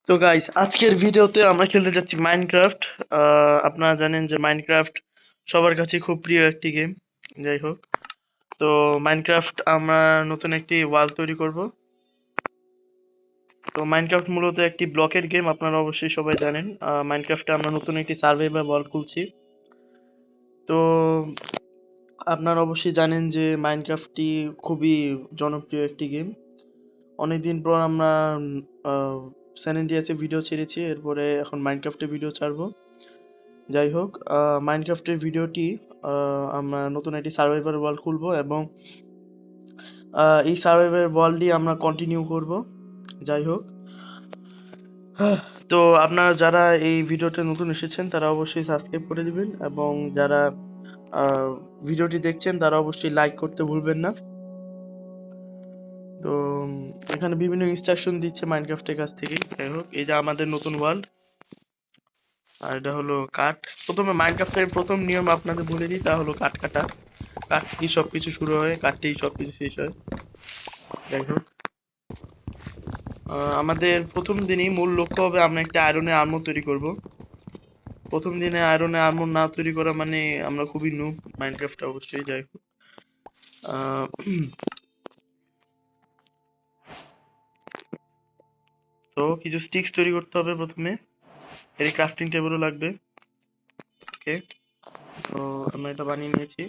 তো গাইস আজকের ভিডিওতে আমরা খেলতে যাচ্ছি মাইনক্রাফট। আপনারা জানেন যে মাইনক্রাফট সবার কাছে খুব প্রিয় একটি গেম। যাই হোক, তো মাইনক্রাফট আমরা নতুন একটি ওয়ার্ল্ড তৈরি করব। তো মাইনক্রাফট মূলত একটি ব্লকের গেম, আপনারা অবশ্যই সবাই জানেন। মাইনক্রাফটে আমরা নতুন একটি সার্ভাইভাল ওয়ার্ল্ড খুলছি। তো আপনারা অবশ্যই জানেন যে মাইনক্রাফটটি খুবই জনপ্রিয় একটি গেম। অনেকদিন পর আমরা স্যান এন্ডিয়াসে ভিডিও ছেড়েছি, এরপরে এখন মাইনক্রাফটে ভিডিও ছাড়বো। যাই হোক, মাইনক্রাফটের ভিডিওটি আমরা নতুন একটি সার্ভাইভার ওয়ার্ল্ড খুলবো এবং এই সার্ভাইভার ওয়ার্ল্ডই আমরা কন্টিনিউ করব। যাই হোক, তো আপনারা যারা এই ভিডিওতে নতুন এসেছেন তারা অবশ্যই সাবস্ক্রাইব করে দিবেন এবং যারা ভিডিওটি দেখছেন তারা অবশ্যই লাইক করতে ভুলবেন না। তো এখানে বিভিন্ন ইনস্ট্রাকশন দিচ্ছে মাইনক্রাফটের কাছ থেকে। যাই হোক, এই যে আমাদের নতুন ওয়ার্ল্ড, আর এটা হলো কাঠ। প্রথমে মাইনক্রাফটের প্রথম নিয়ম আপনাদের বলে দিই, তা হলো কাঠ কাটা। কাঠ থেকেই সবকিছু শুরু হয়, কাঠ থেকেই সবকিছু শেষ হয়। যাই হোক, আমাদের প্রথম দিনই মূল লক্ষ্য হবে আমরা একটা আয়রনের আর্মর তৈরি করব। প্রথম দিনে আয়রনের আর্মর না তৈরি করা মানে আমরা খুবই নুব মাইনক্রাফটে অবশ্যই। যাই হোক, আহ, তো কিছু স্টিক্স তৈরি করতে হবে প্রথমে। এর ক্রাফটিং টেবিলও লাগবে। ওকে, তো আমরা এটা বানিয়ে নিয়েছি।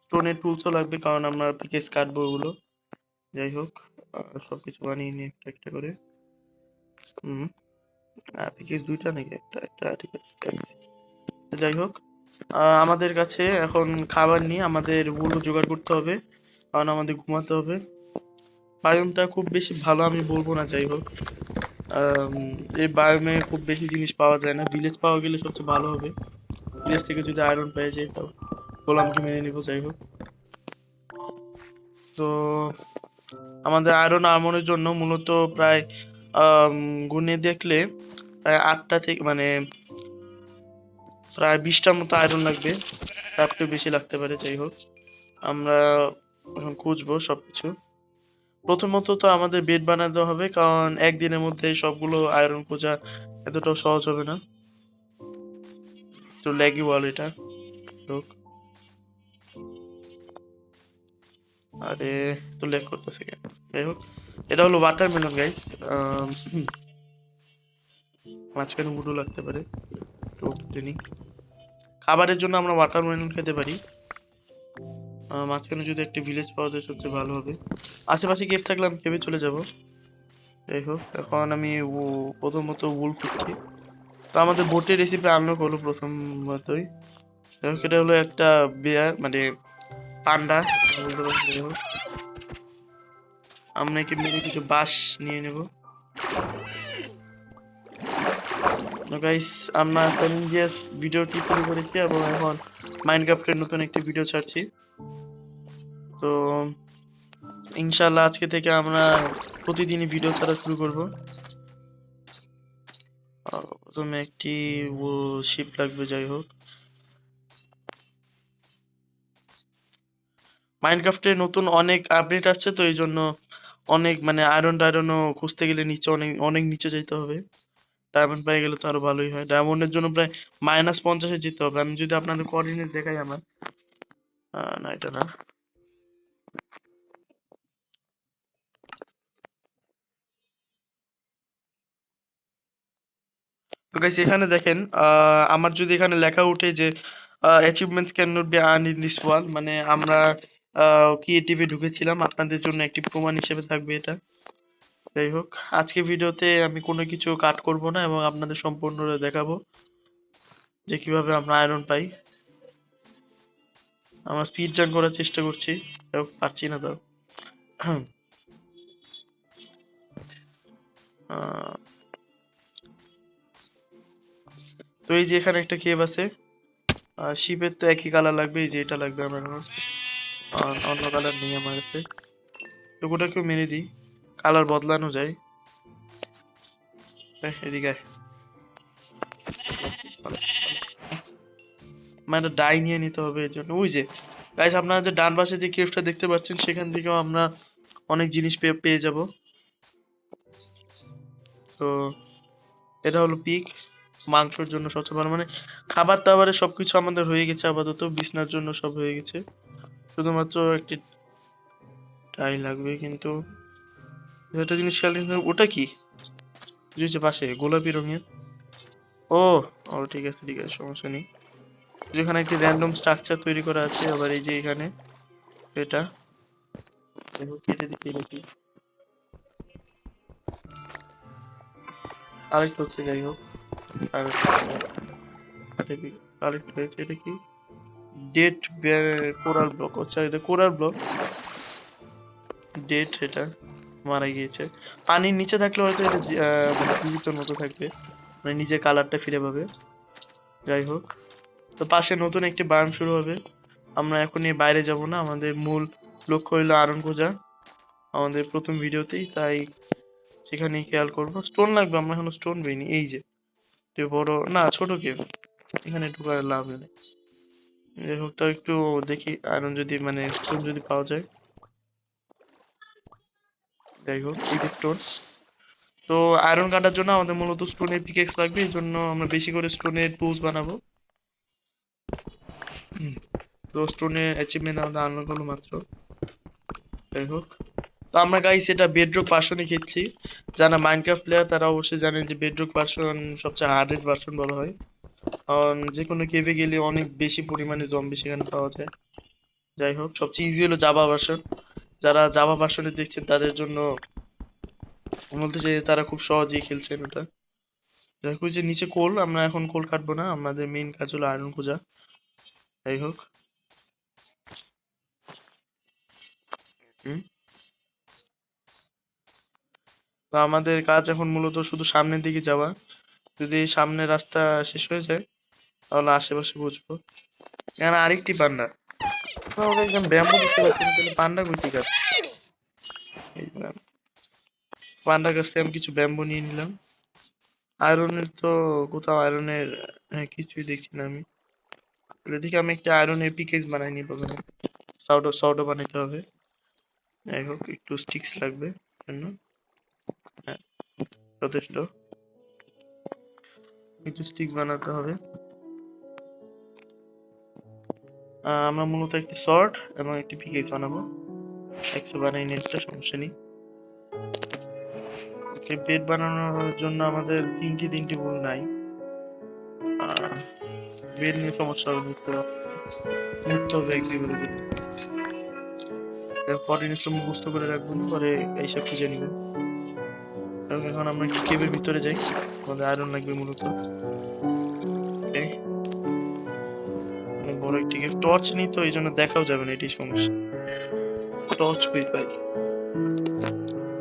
স্টোনের টুলসও লাগবে কারণ আমরা পিকেস কাটবো ওগুলো। যাই হোক, সবকিছু বানিয়ে নিই একটা একটা করে। হুম, পিকেস দুইটা নাকি একটা একটা, ঠিক আছে। যাই হোক, আমাদের কাছে এখন খাবার নিয়ে আমাদের উলও জোগাড় করতে হবে কারণ আমাদের ঘুমাতে হবে। বায়োমটা খুব বেশি ভালো আমি বলবো না। যাই হোক, আম, এই বায়োমে খুব বেশি জিনিস পাওয়া যায় না। ভিলেজ পাওয়া গেলে সবচেয়ে ভালো হবে। ভিলেজ থেকে যদি আয়রন পেয়ে যাই তাও গোলামকে মেনে নিব। যাই হোক, তো আমাদের আয়রন আর্মরের জন্য মূলত প্রায় গুণে দেখলে প্রায় 8টা থেকে মানে প্রায় 20টার মতো আয়রন লাগবে, তার থেকে বেশি লাগতে পারে। যাই হোক, আমরা এখন খুঁজবো সবকিছু। প্রথমত তো আমাদের বেড বানাতে হবে কারণ একদিনের মধ্যে সবগুলো আয়রন খোঁজা এতটাও সহজ হবে না। তো ল্যাগি ওয়াল এটা। হোক, আরে তো ল্যাগ করতেছে কেন? যাই হোক, এটা হলো ওয়াটারমেলন গাইস। মাঝখানে উডও লাগতে পারে, তো উঠতে নিই। খাবারের জন্য আমরা ওয়াটারমেলন খেতে পারি। মাঝখানে যদি একটা ভিলেজ পাওয়া যায় সবচেয়ে ভালো হবে। আশেপাশে কেভ থাকলে আমি কেভে চলে যাব। যাই হোক, এখন আমি প্রথমত উল খুঁজছি। তো আমাদের বোটের রেসিপি আনলক হলো প্রথমতই। যাই হোক, এটা হলো একটা বেয়ার মানে পান্ডা বলতে পারি। যাই হোক, আমরা কি মেরে কিছু বাঁশ নিয়ে নেব। গাইস, আমরা চ্যালেঞ্জিয়াস ভিডিওটি শুরু করেছি এবং এখন মাইনক্রাফটের নতুন একটি ভিডিও ছাড়ছি। তো ইনশাআল্লাহ আজকে থেকে আমরা প্রতিদিনই ভিডিও ছাড়া শুরু করব। প্রথমে একটি শিপ লাগবে। যাই হোক, মাইনক্রাফটে নতুন অনেক আপডেট আসছে, তো এই জন্য অনেক মানে আয়রন টায়রনও খুঁজতে গেলে নিচে অনেক অনেক নিচে যেতে হবে। ডায়মন্ড পেয়ে গেলে তো আরো ভালোই হয়। ডায়মন্ডের জন্য প্রায় -50-এ যেতে হবে। আমি যদি আপনাদের কোঅর্ডিনেট দেখাই আমার, না এটা না। তো গাইস এখানে দেখেন, আমার যদি এখানে লেখা উঠে যে achievements can not be earn in this world, মানে আমরা ক্রিয়েটিভে ঢুকেছিলাম, আপনাদের জন্য একটি প্রমাণ হিসেবে থাকবে এটা। যাই হোক, আজকে ভিডিওতে আমি কোনো কিছু কাট করব না এবং আপনাদের সম্পূর্ণ দেখাবো যে কিভাবে আমরা আয়রন পাই। আমরা স্পিড রান করার চেষ্টা করছি, যাই হোক পারছি না তাও। আহ, তো এই যে এখানে একটা কেভ আছে। শিপের তো একই কালার লাগবে, এই যে এটা লাগবে আমার এখন। অন্য কালার নেই আমার কাছে, তো ওটাকেও মেরে দিই, কালার বদলানো যায়। এদিকে আয়। মানে ডাই নিয়ে নিতে হবে এর জন্য। ওই যে গাইস, আপনারা যে ডান পাশে যে কেভটা দেখতে পাচ্ছেন সেখান থেকেও আমরা অনেক জিনিস পেয়ে যাব। তো এটা হলো পিক, মাংসের জন্য সবচেয়ে ভালো, মানে খাবার দাবারে সবকিছু আমাদের হয়ে গেছে আপাতত, বিছনার জন্য সব হয়ে গেছে, শুধুমাত্র একটি টাই লাগবে। কিন্তু একটা জিনিস খেয়াল রাখতে হবে, ওটা কি যে পাশে গোলাপি রঙের? ও, ও ঠিক আছে ঠিক আছে, সমস্যা নেই। যেখানে একটি র্যান্ডম স্ট্রাকচার তৈরি করা আছে, আবার এই যে এখানে এটা দেখো কেটে দিচ্ছি নাকি কালেক্ট হচ্ছে, যাই হোক কালেক্ট হয়েছে। এটা কি ডেট কোরাল ব্লক? আচ্ছা এটা কোরাল ব্লক, ডেট এটা মারা গিয়েছে। পানির নিচে থাকলে হয়তো এটা মানে জীবিতর মতো থাকবে, মানে নিজের কালারটা ফিরে পাবে। যাই হোক, তো পাশে নতুন একটি বায়াম শুরু হবে। আমরা এখন এই বাইরে যাব না, আমাদের মূল লক্ষ্য হইলো আয়রন খোঁজা আমাদের প্রথম ভিডিওতেই, তাই সেখানেই খেয়াল করবো। স্টোন লাগবে, আমরা এখনো স্টোন পাইনি। এই যে বড় না ছোট কেভ, এখানে ঢোকার লাভ নেই। যাই হোক, তাও একটু দেখি আয়রন যদি মানে স্টোন যদি পাওয়া যায়। যাই হোক, এই যে স্টোন, তো আয়রন কাটার জন্য আমাদের মূলত স্টোনের পিকেক্স লাগবে, এই জন্য আমরা বেশি করে স্টোনের টুলস বানাবো। তো স্টোনের অ্যাচিভমেন্ট আমাদের আনলক হলো মাত্র। যাই হোক, তো আমরা গাইস এটা বেডরক ভার্সনে খেলছি। যারা মাইনক্রাফট প্লেয়ার তারা অবশ্যই জানেন যে বেডরক ভার্সন সবচেয়ে হার্ডেস্ট ভার্সন বলা হয়, কারণ যে কোনো কেভে গেলে অনেক বেশি পরিমাণে জম্বি সেখানে পাওয়া যায়। যাই হোক, সবচেয়ে ইজি হলো জাভা ভার্সন। যারা জাভা ভার্সনে দেখছেন তাদের জন্য বলতে চাই তারা খুব সহজেই খেলছেন ওটা। যাই হোক, যে নিচে কোল, আমরা এখন কোল কাটবো না, আমাদের মেইন কাজ হলো আয়রন খোঁজা। যাই হোক, হুম, তো আমাদের কাজ এখন মূলত শুধু সামনের দিকে যাওয়া। যদি এই সামনের রাস্তা শেষ হয়ে যায় তাহলে আশেপাশে বুঝবো। এখানে আরেকটি পান্ডা, আমরা একদম ব্যাম্বু দেখতে পাচ্ছি না, তাহলে পান্ডা কই থেকে আসছে? এই যে পান্ডার কাছ থেকে আমি কিছু ব্যাম্বু নিয়ে নিলাম। আয়রনের তো কোথাও আয়রনের কিছুই দেখছি না আমি। এদিকে আমি একটা আয়রনের পিকেজ বানাই নি প্রথমে, সর্ট বানাইতে হবে। যাই হোক, একটু স্টিক্স লাগবে জন্য, হ্যাঁ যথেষ্ট, একটু স্টিক্স বানাতে হবে। আমরা মূলত একটি শর্ট এবং একটি পিকেজ বানাবো। 100 বানাই নিয়ে একটা সমস্যা নেই। বেড বানানোর জন্য আমাদের তিনটি ভুল নাই। বেড নিয়ে সমস্যা হবে, মুক্ত হবে এক দুই করে বেড। পরে নিশ্চয় মুখস্থ করে রাখবো, পরে এইসব খুঁজে নিব। এবং এখন আমরা একটু কেবের ভিতরে যাই, আমাদের আয়রন লাগবে মূলত। Okay, অনেক বড় একটি কেভ, টর্চ নেই তো এই জন্য দেখাও যাবে না, এটাই সমস্যা। টর্চ কই পাই?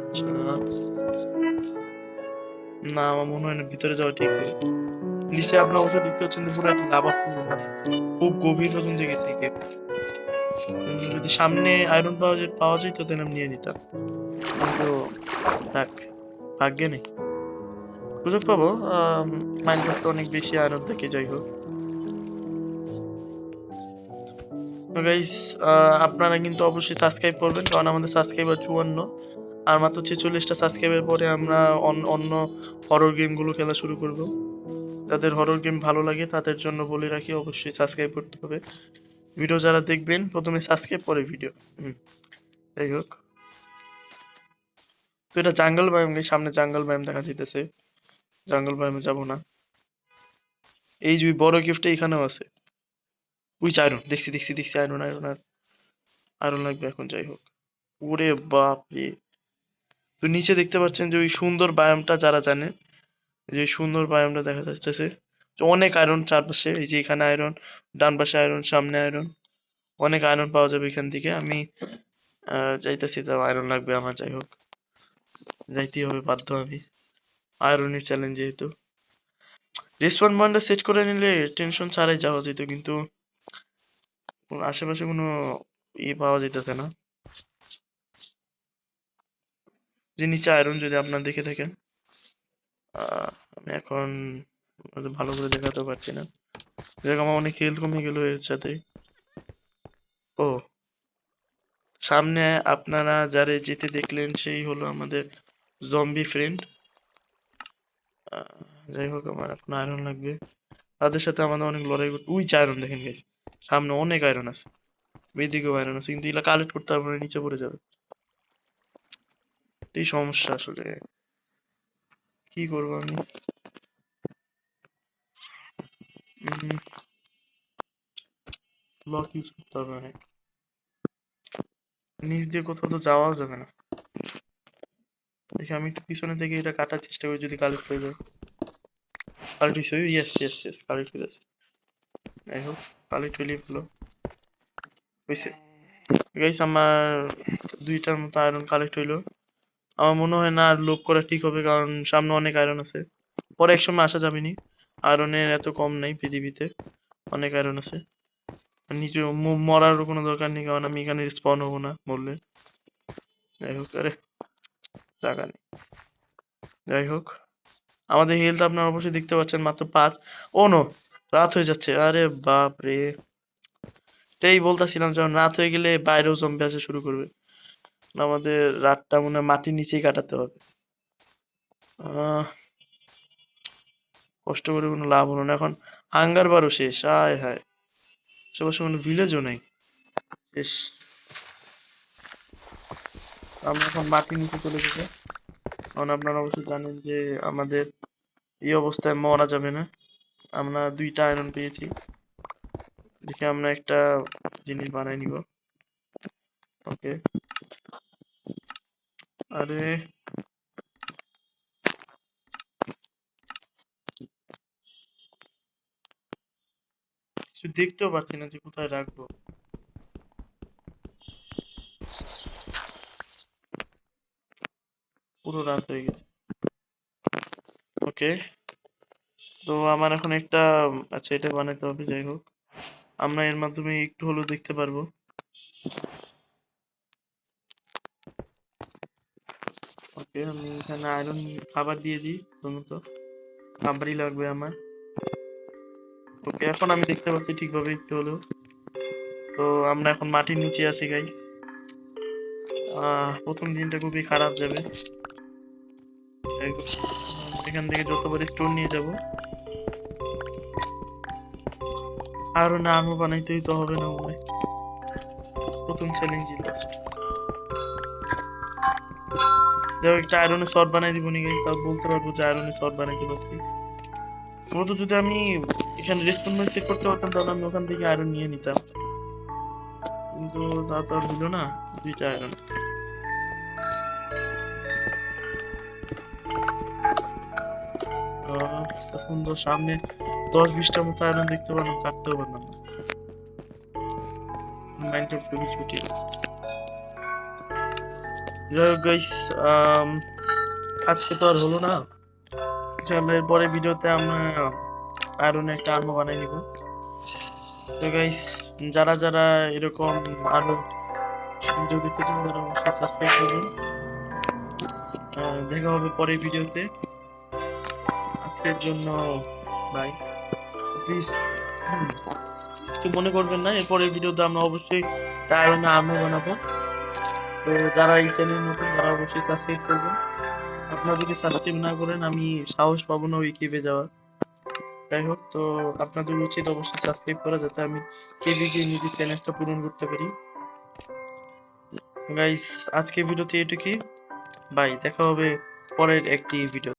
আচ্ছা, না আমার মনে হয় না ভিতরে যাওয়া ঠিক হবে। নিচে আপনার অবশ্যই দেখতে পাচ্ছেন যে পুরো একটা লাভা পূর্ণ, মানে খুব গভীর পর্যন্ত গেছে এই কেভ। যদি সামনে আয়রন পাওয়া যেত তাহলে আমি নিয়ে নিতাম, কিন্তু থাক, ভাগ্যে নেই। সুযোগ পাবো, মাইনক্রাফটে অনেক বেশি আয়রন থাকে। যাই হোক, তো গাইস আপনারা কিন্তু অবশ্যই সাবস্ক্রাইব করবেন, কারণ আমাদের সাবস্ক্রাইবার 54, আর মাত্র 46টা সাবস্ক্রাইবের পরে আমরা অন্য হরর গেমগুলো খেলা শুরু করব। যাদের হরর গেম ভালো লাগে তাদের জন্য বলে রাখি অবশ্যই সাবস্ক্রাইব করতে হবে। ভিডিও যারা দেখবেন প্রথমে সাবস্ক্রাইব পরে ভিডিও। যাই হোক, তো এটা জাঙ্গল বায়োম, সামনে জাঙ্গল বায়োম দেখা যাইতেছে, জাঙ্গল বায়োমে যাব না। এই যে বড় গিফটটা এখানেও আছে, ওই যে আয়রন, দেখছি আয়রন আয়রন আর আয়রন লাগবে এখন। যাই হোক, ওরে বাপ রে, তো নিচে দেখতে পাচ্ছেন যে ওই সুন্দর বায়ামটা, যারা জানে যে ওই সুন্দর বায়ামটা দেখা যাচ্ছে, অনেক আয়রন চারপাশে। এই যে এখানে আয়রন, ডান পাশে আয়রন, সামনে আয়রন, অনেক আয়রন পাওয়া যাবে এখান থেকে। আমি যাইতেছি, তো আয়রন লাগবে আমার। যাই হোক, যাইতেই হবে, বাধ্য আমি, আয়রনের চ্যালেঞ্জ যেহেতু। রেসপন্স পয়েন্টটা সেট করে নিলে টেনশন ছাড়াই যাওয়া যেত, কিন্তু আশেপাশে কোনো পাওয়া যেতেছে না। যে নিচে আয়রন যদি আপনারা দেখে থাকেন, আমি এখন ভালো করে দেখাতে পারছি না, যেরকম আমার অনেক হেলথ কমে গেল এর সাথে। ও, সামনে আপনারা যারা যেতে দেখলেন সেই হলো আমাদের জম্বি ফ্রেন্ড। যাই হোক, আমার এখন আয়রন লাগবে। তাদের সাথে আমাদের অনেক লড়াই করতে, উই আয়রন দেখেন গাইস, সামনে অনেক আয়রন আছে, এদিকেও আয়রন আছে, কিন্তু এগুলা কালেক্ট করতে হবে না, নিচে পড়ে যাবে। এই সমস্যা আসলে, কি করবো আমি। ব্লক ইউজ করতে হবে অনেক, নিচ দিয়ে কোথাও তো যাওয়াও যাবে না। দেখি আমি একটু পিছনে থেকে এটা কাটার চেষ্টা করি, যদি কালেক্ট হয়ে যায়। কালেক্ট হয়েছে, ইয়েস ইয়েস ইয়েস, কালেক্ট হয়ে যাচ্ছে। যাই হোক, কালেক্ট হইলেই ভালো হয়েছে। গাইস, আমার 2টার মতো আয়রন কালেক্ট হইলো। আমার মনে হয় না আর লোক করা ঠিক হবে, কারণ সামনে অনেক আয়রন আছে, পরে এক সময় আসা যাবে নি। আয়রনের এত কম নাই পৃথিবীতে, অনেক আয়রন আছে। নিচে মরারও কোনো দরকার নেই, কারণ আমি এখানে স্পন হবো না মরলে। যাই হোক, আরে জায়গা নেই। যাই হোক, আমাদের হেলথ আপনারা অবশ্যই দেখতে পাচ্ছেন মাত্র 5। ও নো, রাত হয়ে যাচ্ছে, আরে বাপ রে। তাই বলতেছিলাম, যখন রাত হয়ে গেলে বাইরেও জম্বি আসা শুরু করবে, আমাদের রাতটা মনে হয় মাটির নিচেই কাটাতে হবে। আহ কষ্ট করে কোনো লাভ হলো না, এখন হাঙ্গার বারও শেষ, আয় হায়, আশেপাশে কোনো ভিলেজও নেই, শেষ। আমরা এখন মাটির নিচে চলে যাবো, কারণ আপনারা অবশ্যই জানেন যে আমাদের এই অবস্থায় মরা যাবে না। আমরা 2টা আয়রন পেয়েছি, দেখে আমরা একটা জিনিস বানাই নিব। ওকে, আরে কিছু দেখতেও পাচ্ছি না যে কোথায় রাখবো। পুরো রাত হয়ে গেছে। ওকে, তো আমার এখন একটা, আচ্ছা এটা বানাতে হবে। যাই হোক, আমরা এর মাধ্যমে একটু হলেও দেখতে পারবো। ওকে, আমি এখানে আয়রন খাবার দিয়ে দিই, প্রথমত খাবারই লাগবে আমার। ওকে, এখন আমি দেখতে পাচ্ছি ঠিকভাবে একটু হলেও। তো আমরা এখন মাটির নিচে আছি গাইস। প্রথম দিনটা খুবই খারাপ যাবে। যাই হোক, এখান থেকে যতবার স্টোন নিয়ে যাব, আরো না আর্মর বানাইতেই তো হবে না মনে হয়। প্রথম চ্যালেঞ্জই লাস্ট। যাই হোক, একটা আয়রনের শর্ট বানাই দিব নি গাইস, তাও বলতে পারবো যে আয়রনের শর্ট বানাইতে পারছি। মূলত যদি আমি এখানে রেসপন্স চেক করতে পারতাম, তাহলে আমি ওখান থেকে আয়রন নিয়ে নিতাম, কিন্তু তা তো আর হলো না। 2টা আয়রন, এখন তো সামনে 10-20টার মতো আয়রন দেখতে পারলাম, কাটতেও পারলাম না। মাইন্ডটা খুবই ছুটি। যাই হোক গাইস, আজকে তো আর হলো না, ইনশাআল্লাহ এর পরে ভিডিওতে আমরা আয়রনের একটা আর্মর বানাই নিব। তো গাইস, যারা যারা এরকম আরো ভিডিও দেখতে চান, তারা অবশ্যই সাবস্ক্রাইব করবেন। দেখা হবে পরের ভিডিওতে, আজকের জন্য বাই। প্লিজ কিছু মনে করবেন না, এরপরের ভিডিওতে আমরা অবশ্যই আয়রনের আর্মর বানাবো। তো যারা এই চ্যানেল নতুন, তারা অবশ্যই সাবস্ক্রাইব করবেন। আপনারা যদি সাবস্ক্রাইব না করেন, আমি সাহস পাবো না ওই কেভে যাওয়ার। যাই হোক, তো আপনাদের উচিত অবশ্যই সাবস্ক্রাইব করা, যাতে আমি কেভে গিয়ে নিজের চ্যালেঞ্জটা পূরণ করতে পারি। গাইস, আজকে ভিডিওতে এটুকুই, বাই, দেখা হবে পরের একটি ভিডিও।